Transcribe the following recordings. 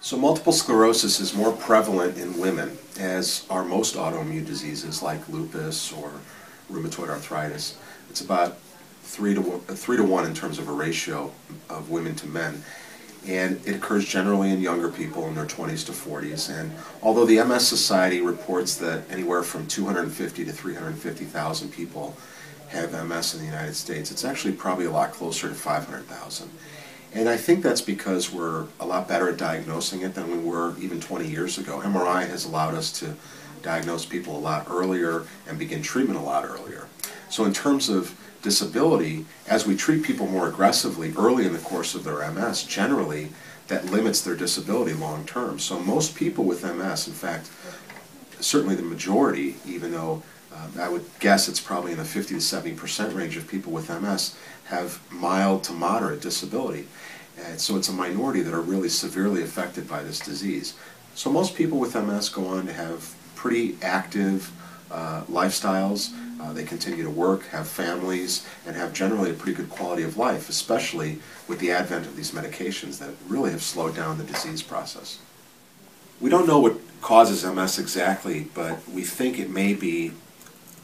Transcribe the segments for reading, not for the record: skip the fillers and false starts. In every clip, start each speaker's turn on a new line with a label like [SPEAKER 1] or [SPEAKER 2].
[SPEAKER 1] So multiple sclerosis is more prevalent in women, as are most autoimmune diseases like lupus or rheumatoid arthritis. It's about 3 to 1 in terms of a ratio of women to men. And it occurs generally in younger people in their 20s to 40s. And although the MS Society reports that anywhere from 250 to 350,000 people have MS in the United States, it's actually probably a lot closer to 500,000. And I think that's because we're a lot better at diagnosing it than we were even 20 years ago. MRI has allowed us to diagnose people a lot earlier and begin treatment a lot earlier. So in terms of disability, as we treat people more aggressively early in the course of their MS, generally that limits their disability long term. So most people with MS, in fact, certainly the majority, even though I would guess it's probably in the 50 to 70% range of people with MS, have mild to moderate disability. And so it's a minority that are really severely affected by this disease. So most people with MS go on to have pretty active lifestyles. They continue to work, have families, and have generally a pretty good quality of life, especially with the advent of these medications that really have slowed down the disease process. We don't know what causes MS exactly, but we think it may be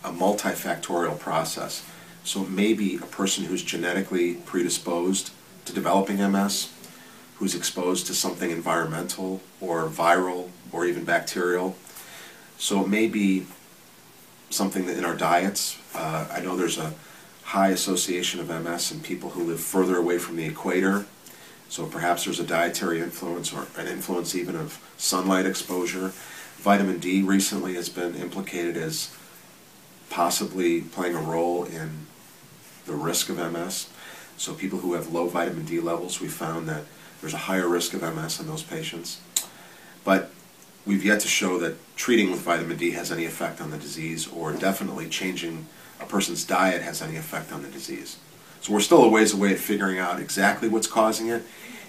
[SPEAKER 1] a multifactorial process. So it may be a person who's genetically predisposed to developing MS, who's exposed to something environmental or viral or even bacterial. So it may be something that in our diets. I know there's a high association of MS in people who live further away from the equator. So perhaps there's a dietary influence or an influence even of sunlight exposure. Vitamin D recently has been implicated as possibly playing a role in the risk of MS. So people who have low vitamin D levels, we found that there's a higher risk of MS in those patients. But we've yet to show that treating with vitamin D has any effect on the disease, or definitely changing a person's diet has any effect on the disease. So we're still a ways away at figuring out exactly what's causing it.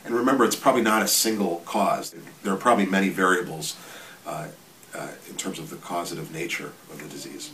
[SPEAKER 1] And remember, it's probably not a single cause. There are probably many variables in terms of the causative nature of the disease.